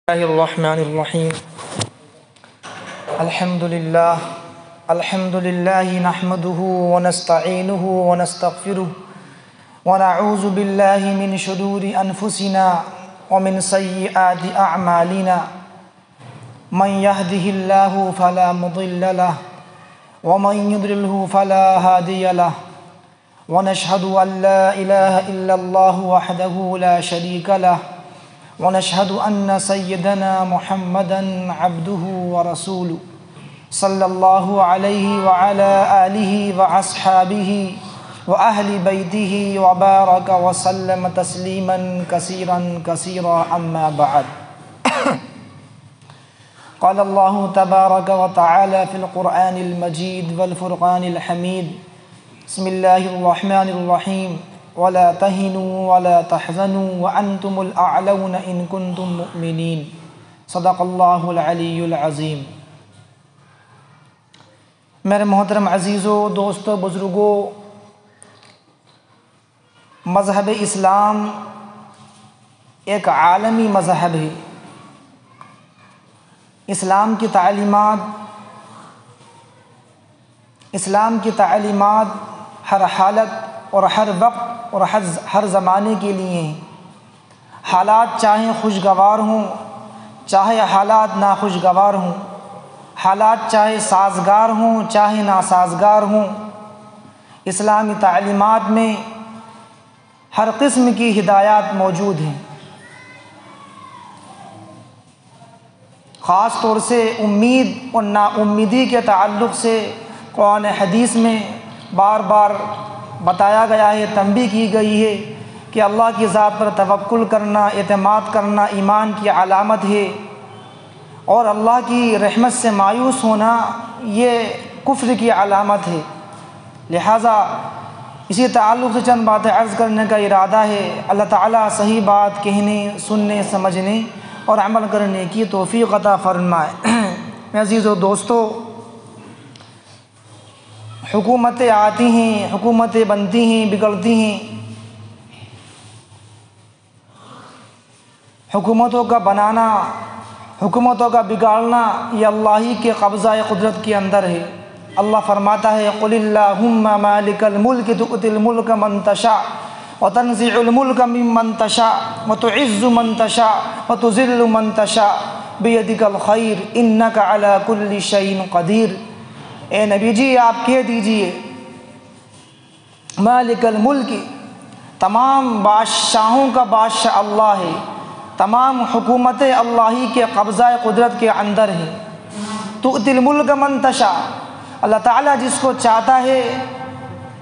الله الرحمن الرحيم. الحمد لله نحمده ونستعينه ونستغفره ونعوذ بالله من شرور أنفسنا ومن سيئات أعمالنا. من يهده الله فلا مضل له ومن يضلله فلا هادي له. ونشهد أن لا إله إلا الله وحده لا شريك له ونشهد أن سيدنا محمدًا عبده ورسوله صلى الله عليه وعلى آله وأصحابه وأهل بيته وبارك وسلم تسليماً كثيراً أما بعد. قال الله تبارك وتعالى في القرآن المجيد والفرقان الحميد. بسم الله الرحمن الرحيم. ولا تهنوا ولا تحزنوا وأنتم الأعلون إن كنتم مؤمنين. صدق اللہ العلی العظیم. میرے محترم عزیزوں، دوستوں، بزرگوں، مذہب اسلام ایک عالمی مذہب ہے. اسلام کی تعلیمات ہر حالت اور ہر وقت اور ہر زمانے کے لیے ہیں. حالات چاہے خوشگوار ہوں، چاہے حالات ناخوشگوار ہوں، حالات چاہے سازگار ہوں، چاہے ناسازگار ہوں، اسلامی تعلیمات میں ہر قسم کی ہدایات موجود ہیں. خاص طور سے امید اور نا امیدی کے تعلق سے قرآن حدیث میں بار بار بتایا گیا ہے، تنبیہ کی گئی ہے کہ اللہ کی ذات پر توکل کرنا، اعتماد کرنا ایمان کی علامت ہے، اور اللہ کی رحمت سے مایوس ہونا یہ کفر کی علامت ہے. لہٰذا اسی تعلق سے چند باتیں عرض کرنے کا ارادہ ہے. اللہ تعالیٰ صحیح بات کہنے، سننے، سمجھنے اور عمل کرنے کی توفیق عطا فرمائے. میں عزیزو دوستو، حکومتیں آتی ہیں، حکومتیں بنتی ہیں، بگڑتی ہیں. حکومتوں کا بنانا، حکومتوں کا بگاڑنا یہ اللہ ہی کے قبضہ قدرت کے اندر ہے. اللہ فرماتا ہے قل اللہم مالک الملک تؤتی الملک من تشاء وتنزع الملک ممن تشاء وتعز من تشاء وتذل من تشاء بیدک الخیر انک علی کل شیء قدیر. اے نبی جی آپ کہہ دیجئے مالک الملک، تمام بادشاہوں کا بادشاہ اللہ ہے، تمام حکومتیں اللہ ہی کے قبضہ قدرت کے اندر ہیں. تؤتی الملک من تشاء، اللہ تعالیٰ جس کو چاہتا ہے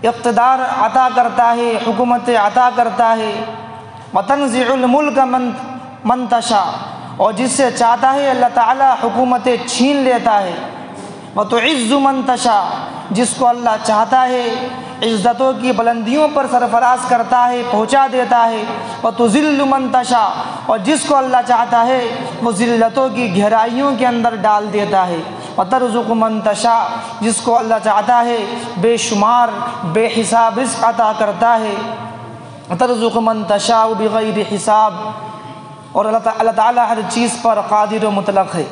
اقتدار عطا کرتا ہے، حکومتیں عطا کرتا ہے. وتنزع الملک من تشاء، اور جس سے چاہتا ہے اللہ تعالیٰ حکومتیں چھین لیتا ہے. وتعز من تشاء، جس کو اللہ چاہتا ہے عزتوں کی بلندیوں پر سرفراز کرتا ہے، پہنچا دیتا ہے. وتذل من تشاء، اور جس کو اللہ چاہتا ہے وہ ذلتوں کی گہرائیوں کے اندر ڈال دیتا ہے. وترزق من تشاء، جس کو اللہ چاہتا ہے بے شمار بے حساب رزق عطا کرتا ہے. وترزق من تشاء بغیر حساب، اور اللہ تعالیٰ ہر چیز پر قادر و مطلق ہے.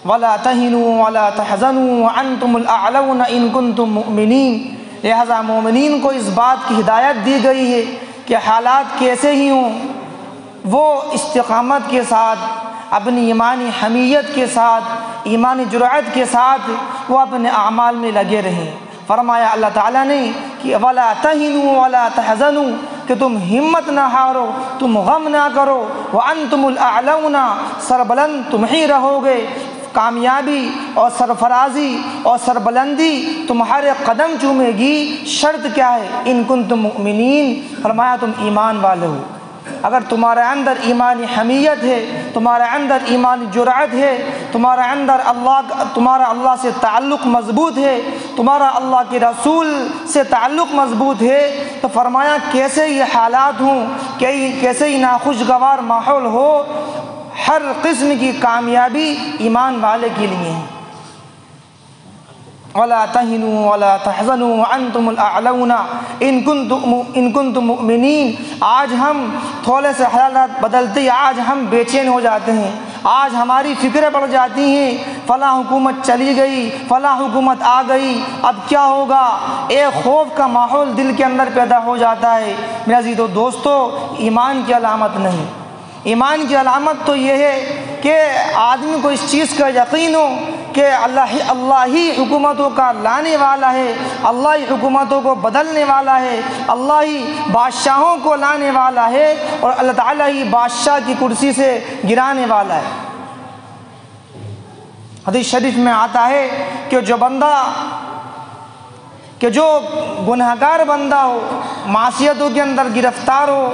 ولا تهنوا ولا تحزنوا وانتم الاعلون ان کنتم مؤمنین. لہذا مومنین کو اس بات کی ہدایت دی گئی ہے کہ حالات کیسے ہی ہوں وہ استقامت کے ساتھ، اپنی ایمانی حمیت کے ساتھ، ایمانی جرأت کے ساتھ وہ اپنے اعمال میں لگے رہیں. فرمایا اللہ تعالیٰ نے کہ ولا تهنوا ولا تحزنوا، کہ تم ہمت نہ ہارو، تم غم نہ کرو. وانتم الاعلون، سربلند تم ہی رہو گے. کامیابی اور سرفرازی اور سربلندی تمہارے قدم چومے گی. شرط کیا ہے؟ ان کنتم مؤمنین، فرمایا تم ایمان والے ہو. اگر تمہارے اندر ایمانی حمیت ہے، تمہارے اندر ایمانی جرأت ہے، تمہارے اندر تمہارا اللہ سے تعلق مضبوط ہے، تمہارا اللہ کے رسول سے تعلق مضبوط ہے، تو فرمایا کیسے یہ حالات ہوں، کیسے ہی ناخوشگوار ماحول ہو، ہر قسم کی کامیابی ایمان والے کے لیے ہے. ولا تهنوا ولا تحزنوا وانتم الاعلون ان کنتم مؤمنین۔ آج ہم تھوڑے سے حالات بدلتے ہی آج ہم بے چین ہو جاتے ہیں، آج ہماری فکریں بڑھ جاتی ہیں، فلاں حکومت چلی گئی، فلاں حکومت آ گئی، اب کیا ہوگا؟ ایک خوف کا ماحول دل کے اندر پیدا ہو جاتا ہے۔ میرے عزیز و دوستو، ایمان کی علامت نہیں، ایمان کی علامت تو یہ ہے کہ آدمی کو اس چیز کا یقین ہو کہ اللہ ہی حکومتوں کا لانے والا ہے، اللہ ہی حکومتوں کو بدلنے والا ہے، اللہ ہی بادشاہوں کو لانے والا ہے، اور اللہ تعالیٰ ہی بادشاہ کی کرسی سے گرانے والا ہے۔ حدیث شریف میں آتا ہے کہ جو گنہگار بندہ ہو، معصیتوں کے اندر گرفتار ہو،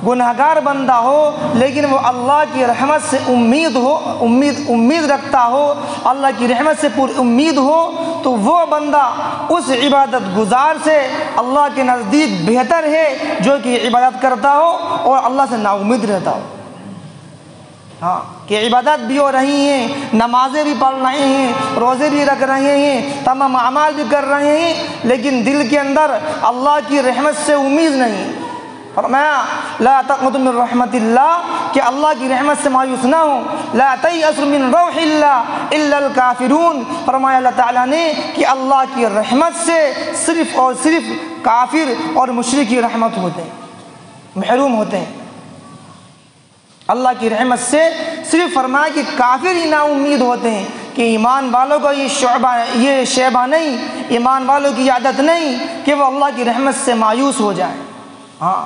گنہگار بندہ ہو، لیکن وہ اللہ کی رحمت سے امید رکھتا ہو، اللہ کی رحمت سے پوری امید ہو، تو وہ بندہ اس عبادت گزار سے اللہ کے نزدیک بہتر ہے جو کہ عبادت کرتا ہو اور اللہ سے نا امید رہتا ہو۔ ہاں، کہ عبادت بھی ہو رہی ہیں، نمازیں بھی پڑھ رہے ہیں، روزے بھی رکھ رہے ہیں، تمام اعمال بھی کر رہے ہیں، لیکن دل کے اندر اللہ کی رحمت سے امید نہیں۔ فرمایا لا تقنطوا من رحمت اللہ، کہ اللہ کی رحمت سے مایوس نہ ہو، لا تیأسوا من روح اللہ الا الکافرون۔ فرمایا اللہ تعالیٰ نے کہ اللہ کی رحمت سے صرف اور صرف کافر اور مشرک کی رحمت ہوتے ہیں، محروم ہوتے ہیں۔ اللہ کی رحمت سے صرف فرمایا کہ کافر ہی نا امید ہوتے ہیں، کہ ایمان والوں کا یہ شیبہ نہیں، ایمان والوں کی عادت نہیں کہ وہ اللہ کی رحمت سے مایوس ہو جائیں۔ ہاں،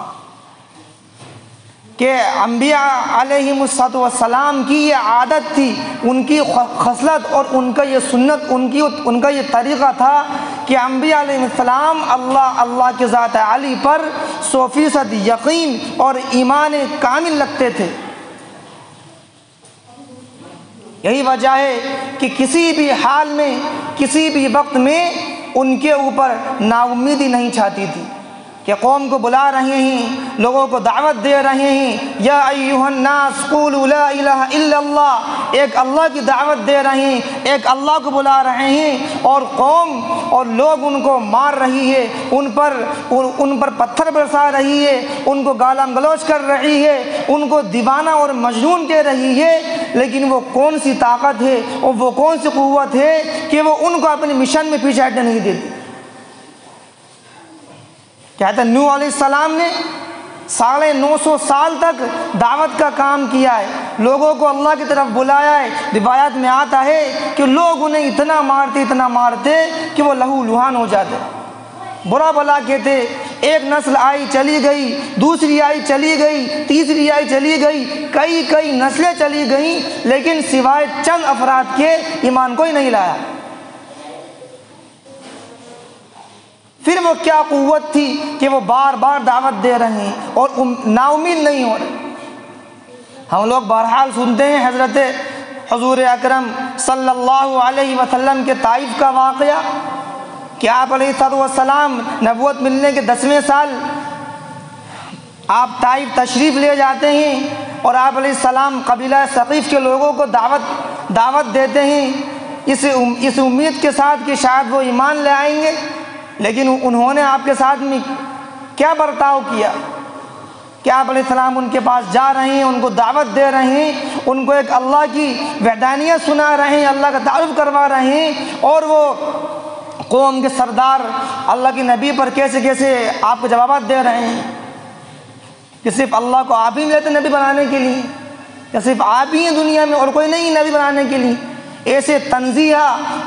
کہ انبیاء علیہم السلام کی یہ عادت تھی، ان کی خصلت اور ان کا یہ سنت، ان کا یہ طریقہ تھا کہ انبیاء علیہ السلام اللہ کے ذات علی پر 100% یقین اور ایمان کامل رکھتے تھے۔ یہی وجہ ہے کہ کسی بھی حال میں، کسی بھی وقت میں ان کے اوپر نا امیدی نہیں چھاتی تھی، کہ قوم کو بلا رہے ہیں، لوگوں کو دعوت دے رہے ہیں، یا ایھا الناس قولوا لا الہ الا اللہ، ایک اللہ کی دعوت دے رہے ہیں، ایک اللہ کو بلا رہے ہیں، اور قوم اور لوگ ان کو مار رہی ہے، ان پر پتھر برسا رہی ہے، ان کو گالاں گلوچ کر رہی ہے، ان کو دیوانہ اور مجنون کہہ رہی ہے، لیکن وہ کون سی طاقت ہے اور وہ کون سی قوت ہے کہ وہ ان کو اپنے مشن میں پیچھے ہٹنے نہیں دیتی۔ کہتے ہیں نوح علیہ السلام نے 950 سال تک دعوت کا کام کیا ہے، لوگوں کو اللہ کی طرف بلایا ہے۔ روایات میں آتا ہے کہ لوگ انہیں اتنا مارتے کہ وہ لہو لہان ہو جاتے، برا بلا کہتے۔ ایک نسل آئی چلی گئی، دوسری آئی چلی گئی، تیسری آئی چلی گئی، کئی نسلیں چلی گئیں، لیکن سوائے چند افراد کے ایمان کوئی نہیں لایا۔ پھر وہ کیا قوت تھی کہ وہ بار بار دعوت دے رہے ہیں اور نا امید نہیں ہو رہے۔ ہم لوگ بہرحال سنتے ہیں حضرت حضور اکرم صلی اللہ علیہ وسلم کے طائف کا واقعہ، کہ آپ علیہ السلام نبوت ملنے کے 10ویں سال آپ طائف تشریف لے جاتے ہیں، اور آپ علیہ السلام قبیلہ ثقیف کے لوگوں کو دعوت دیتے ہیں، اس امید کے ساتھ کہ شاید وہ ایمان لے آئیں گے۔ لیکن انہوں نے آپ کے ساتھ میں کیا برتاؤ کیا کہ آپ علیہ السلام ان کے پاس جا رہے ہیں، ان کو دعوت دے رہے ہیں، ان کو ایک اللہ کی وحدانیت سنا رہے ہیں، اللہ کا تعارف کروا رہے ہیں، اور وہ قوم کے سردار اللہ کے نبی پر کیسے آپ کو جوابات دے رہے ہیں کہ صرف اللہ کو آپ ہی ملے تھے نبی بنانے کے لیے، کہ صرف آپ ہی ہیں دنیا میں اور کوئی نہیں نبی بنانے کے لیے۔ ایسے تنزیہ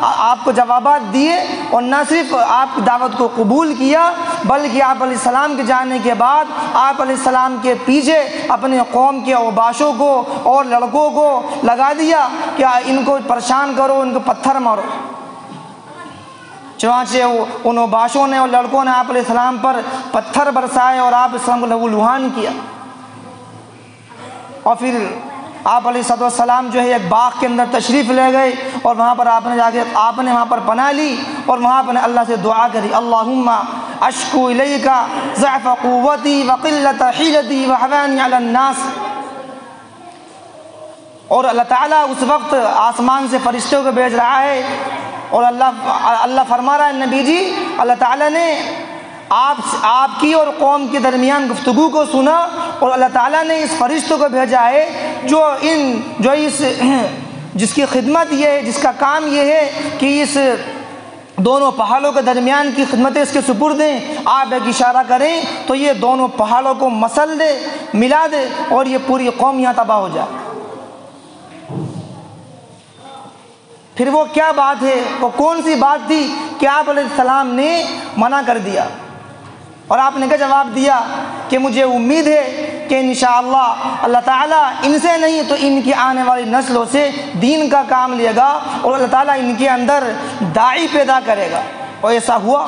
آپ کو جوابات دیے، اور نہ صرف آپ کی دعوت کو قبول کیا، بلکہ آپ علیہ السلام کے جانے کے بعد آپ علیہ السلام کے پیچھے اپنے قوم کے اوباشوں کو اور لڑکوں کو لگا دیا کہ ان کو پریشان کرو، ان کو پتھر مارو۔ چنانچہ ان اوباشوں نے اور لڑکوں نے آپ علیہ السلام پر پتھر برسائے اور آپ السلام کو لہو لہان کیا۔ اور پھر آپ علیہ السلام جو ہے ایک باغ کے اندر تشریف لے گئے، اور وہاں پر آپ نے وہاں پر پناہ لی، اور وہاں پر اللہ سے دعا کری، اللہم اشکو الیک ضعف قوتی وقلت حیلتی وحوانی علی الناس۔ اور اللہ تعالیٰ اس وقت آسمان سے فرشتوں کو بھیج رہا ہے، اور اللہ فرما رہا ہے نبی جی، اللہ تعالیٰ نے آپ کی اور قوم کے درمیان گفتگو کو سنا، اور اللہ تعالیٰ نے اس فرشتوں کو بھیجا ہے جس کی خدمت یہ ہے، جس کا کام یہ ہے کہ اس دونوں پہاڑوں کے درمیان کی خدمتیں اس کے سپرد دیں۔ آپ ایک اشارہ کریں تو یہ دونوں پہاڑوں کو مسل دے، ملا دے، اور یہ پوری قوم یہاں تباہ ہو جائے۔ پھر وہ کیا بات ہے، وہ کون سی بات تھی کہ آپ علیہ السلام نے منع کر دیا؟ اور آپ نے کیا جواب دیا کہ مجھے امید ہے کہ انشاءاللہ اللہ تعالیٰ ان سے نہیں تو ان کی آنے والی نسلوں سے دین کا کام لے گا، اور اللہ تعالیٰ ان کے اندر داعی پیدا کرے گا۔ اور ایسا ہوا،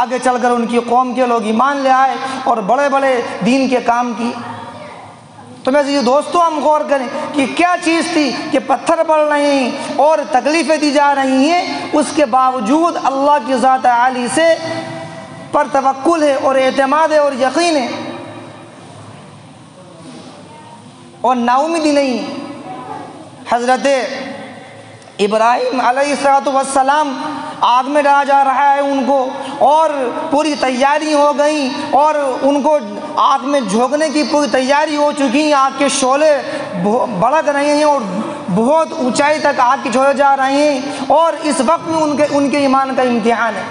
آگے چل کر ان کی قوم کے لوگ ایمان لے آئے اور بڑے بڑے دین کے کام کی۔ تو میں یہ دوستوں ہم غور کریں کہ کیا چیز تھی کہ پتھر پڑ رہے ہیں اور تکلیفیں دی جا رہی ہیں، اس کے باوجود اللہ کی ذات عالی سے پر توکل ہے اور اعتماد ہے اور یقین ہے اور نا امیدی نہیں ہے۔ حضرت ابراہیم علیہ السلام آگ میں ڈالا جا رہا ہے ان کو، اور پوری تیاری ہو گئی، اور ان کو آگ میں جھونکنے کی پوری تیاری ہو چکی، آگ کے شعلے بھڑک رہے ہیں اور بہت اونچائی تک آگ کے شعلے جا رہے ہیں، اور اس وقت میں ان کے ایمان کا امتحان ہے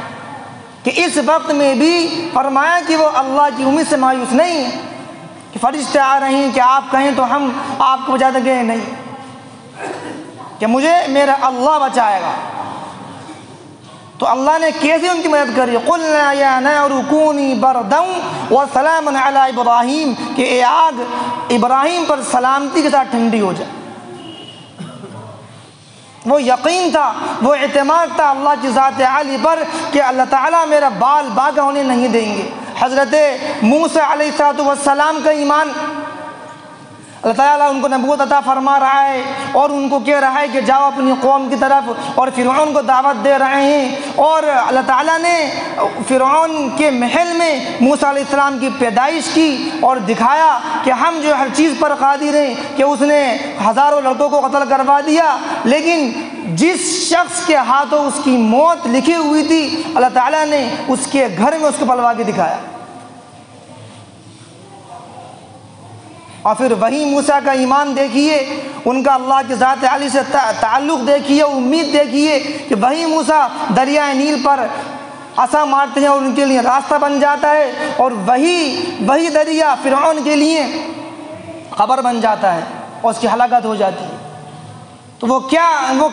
کہ اس وقت میں بھی فرمایا کہ وہ اللہ کی امید سے مایوس نہیں ہے کہ فرشتے آ رہے ہیں کہ آپ کہیں تو ہم آپ کو بچا دیں گے، نہیں، کہ مجھے میرا اللہ بچائے گا۔ تو اللہ نے کیسے ان کی مدد کری؟ قُلْنَا يَا نَارُ كُونِي بَرْدًا وَسَلَامًا عَلَىٰ إِبْرَاهِيمَ، کہ اے آگ ابراہیم پر سلامتی کے ساتھ ٹھنڈی ہو جائے۔ وہ یقین تھا، وہ اعتماد تھا اللہ کی ذات عالی پر کہ اللہ تعالیٰ میرا بال باغ ہونے نہیں دیں گے۔ حضرت موسیٰ علیہ السلام کا ایمان، اللہ تعالیٰ ان کو نبوت عطا فرما رہا ہے اور ان کو کہہ رہا ہے کہ جاؤ اپنی قوم کی طرف، اور فرعون کو دعوت دے رہے ہیں، اور اللہ تعالیٰ نے فرعون کے محل میں موسیٰ علیہ السلام کی پیدائش کی اور دکھایا کہ ہم جو ہر چیز پر قادر ہیں، کہ اس نے ہزاروں لڑکوں کو قتل کروا دیا، لیکن جس شخص کے ہاتھوں اس کی موت لکھی ہوئی تھی اللہ تعالیٰ نے اس کے گھر میں اس کو پلوا کے دکھایا۔ اور پھر وہی موسیٰ کا ایمان دیکھیے، ان کا اللہ کی ذات عالی سے تعلق دیکھیے، امید دیکھیے کہ وہی موسیٰ دریائے نیل پر عصا مارتے ہیں اور ان کے لیے راستہ بن جاتا ہے، اور وہی دریا فرعون کے لیے قبر بن جاتا ہے اور اس کی ہلاکت ہو جاتی ہے۔ تو وہ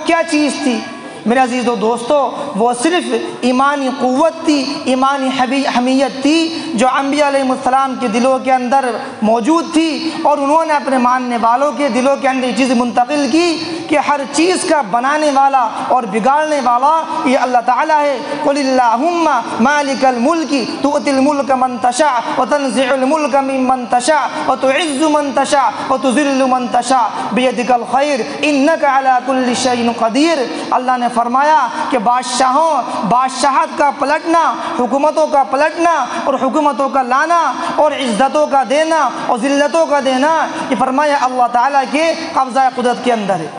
کیا چیز تھی میرے عزیز و دوستو؟ وہ صرف ایمانی قوت تھی، ایمانی حمیت تھی جو انبیاء علیہ السلام کے دلوں کے اندر موجود تھی، اور انہوں نے اپنے ماننے والوں کے دلوں کے اندر یہ چیز منتقل کی کہ ہر چیز کا بنانے والا اور بگاڑنے والا یہ اللہ تعالیٰ ہے۔ قُلِ اللَّهُمَّ مَالِكَ الْمُلْكِ تُؤْتِي الْمُلْكَ مَنْ تَشَاءُ وَتَنْزِعُ الْمُلْكَ مِمَّنْ تَشَاءُ وَتُعِزُّ مَنْ تَشَاءُ وَتُذِلُّ مَنْ تَشَاءُ بِيَدِكَ الْخَيْرُ إِنَّكَ عَلَى كُلِّ شَيْءٍ قَدِيرٌ۔ اللہ نے فرمایا کہ بادشاہت کا پلٹنا، حکومتوں کا پلٹنا اور حکومتوں کا لانا اور عزتوں کا دینا اور ذلتوں کا دینا، یہ فرمایا اللہ تعالیٰ کے قبضہ قدرت کے اندر ہے۔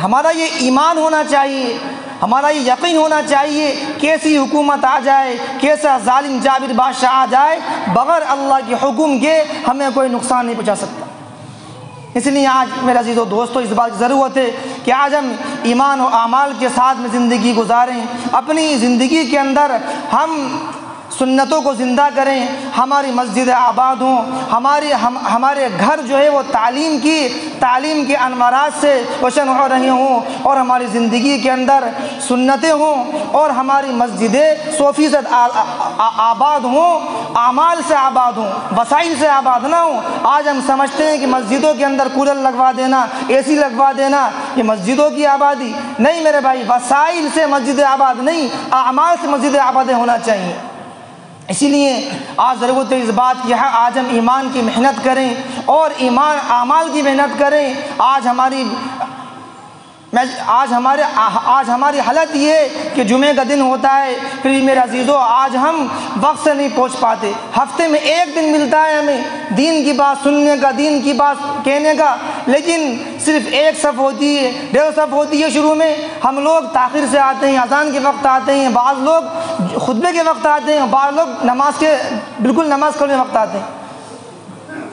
ہمارا یہ ایمان ہونا چاہیے، ہمارا یہ یقین ہونا چاہیے، کیسی حکومت آ جائے، کیسا ظالم جابر بادشاہ آ جائے، بغیر اللہ کے حکم کے ہمیں کوئی نقصان نہیں پہنچا سکتا۔ اس لیے آج میرے عزیز و دوستو اس بات کی ضرورت ہے کہ آج ہم ایمان و اعمال کے ساتھ میں زندگی گزاریں، اپنی زندگی کے اندر ہم سنتوں کو زندہ کریں، ہماری مسجد آباد ہوں، ہمارے گھر جو ہے وہ تعلیم کے انوارات سے روشن ہو رہی ہوں، اور ہماری زندگی کے اندر سنتیں ہوں، اور ہماری مسجدیں 100% آباد ہوں، اعمال سے آباد ہوں، وسائل سے آباد نہ ہوں۔ آج ہم سمجھتے ہیں کہ مسجدوں کے اندر کولر لگوا دینا، اے سی لگوا دینا یہ مسجدوں کی آبادی نہیں میرے بھائی، وسائل سے مسجد آباد نہیں، اعمال سے مسجد آباد ہونا چاہیے۔ اسی لیے آج ضرورت ہے اس بات کی، آج ہم ایمان کی محنت کریں اور اعمال کی محنت کریں۔ آج ہماری آج ہماری حالت یہ ہے کہ جمعے کا دن ہوتا ہے، پھر میرے عزیزو آج ہم وقت سے نہیں پہنچ پاتے۔ ہفتے میں ایک دن ملتا ہے ہمیں دین کی بات سننے کا، دین کی بات کہنے کا، لیکن صرف ایک صف ہوتی ہے، 1.5 صف ہوتی ہے شروع میں۔ ہم لوگ تاخیر سے آتے ہیں، اذان کے وقت آتے ہیں، بعض لوگ خطبے کے وقت آتے ہیں، بعض لوگ نماز پڑھنے وقت آتے ہیں۔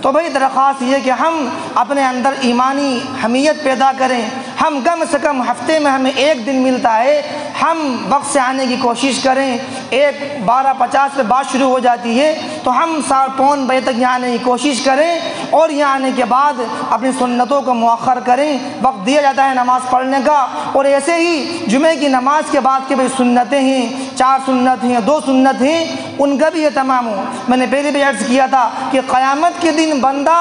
تو بھائی درخواست یہ کہ ہم اپنے اندر ایمانی حمیت پیدا کریں، ہم کم سے کم ہفتے میں ہمیں ایک دن ملتا ہے، ہم وقت سے آنے کی کوشش کریں۔ 12:50 پہ بات شروع ہو جاتی ہے تو ہم 7:45 بجے تک یہاں آنے کی کوشش کریں، اور یہاں آنے کے بعد اپنی سنتوں کو مؤخر کریں۔ وقت دیا جاتا ہے نماز پڑھنے کا، اور ایسے ہی جمعے کی نماز کے بعد کے بھائی سنتیں ہیں، 4 سنت ہیں، 2 سنت ہیں، ان کا بھی اہتمام ہو۔ میں نے پہلے بھی عرض کیا تھا کہ قیامت کے دن بندہ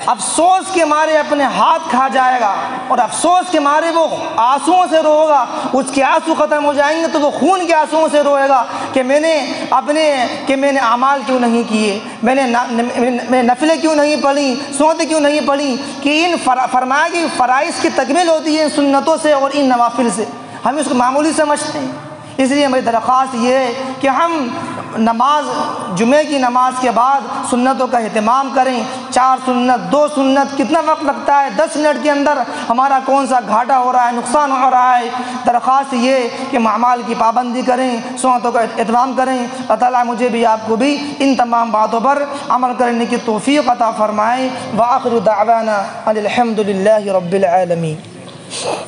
افسوس کے مارے اپنے ہاتھ کھا جائے گا، اور افسوس کے مارے وہ آنسوؤں سے روئے گا۔ اس کے آنسو ختم ہو جائیں گے تو وہ خون کے آنسوؤں سے روئے گا کہ میں نے اعمال کیوں نہیں کیے، میں نے نفلیں کیوں نہیں پڑھی، سنتیں کیوں نہیں پڑھی، کہ ان فرمایا کہ فرائض کی تکمیل ہوتی ہے ان سنتوں سے اور ان نوافل سے، ہم اس کو معمولی سمجھتے ہیں۔ اس لیے میری درخواست یہ ہے کہ ہم جمعے کی نماز کے بعد سنتوں کا اہتمام کریں۔ 4 سنت، 2 سنت، کتنا وقت لگتا ہے؟ 10 منٹ کے اندر ہمارا کون سا گھاٹا ہو رہا ہے، نقصان ہو رہا ہے۔ درخواست یہ کہ اعمال کی پابندی کریں، سنتوں کا اہتمام کریں۔ اللہ تعالیٰ مجھے بھی آپ کو بھی ان تمام باتوں پر عمل کرنے کی توفیق عطا فرمائے۔ وآخر دعوانا ان الحمد للہ رب العالمین۔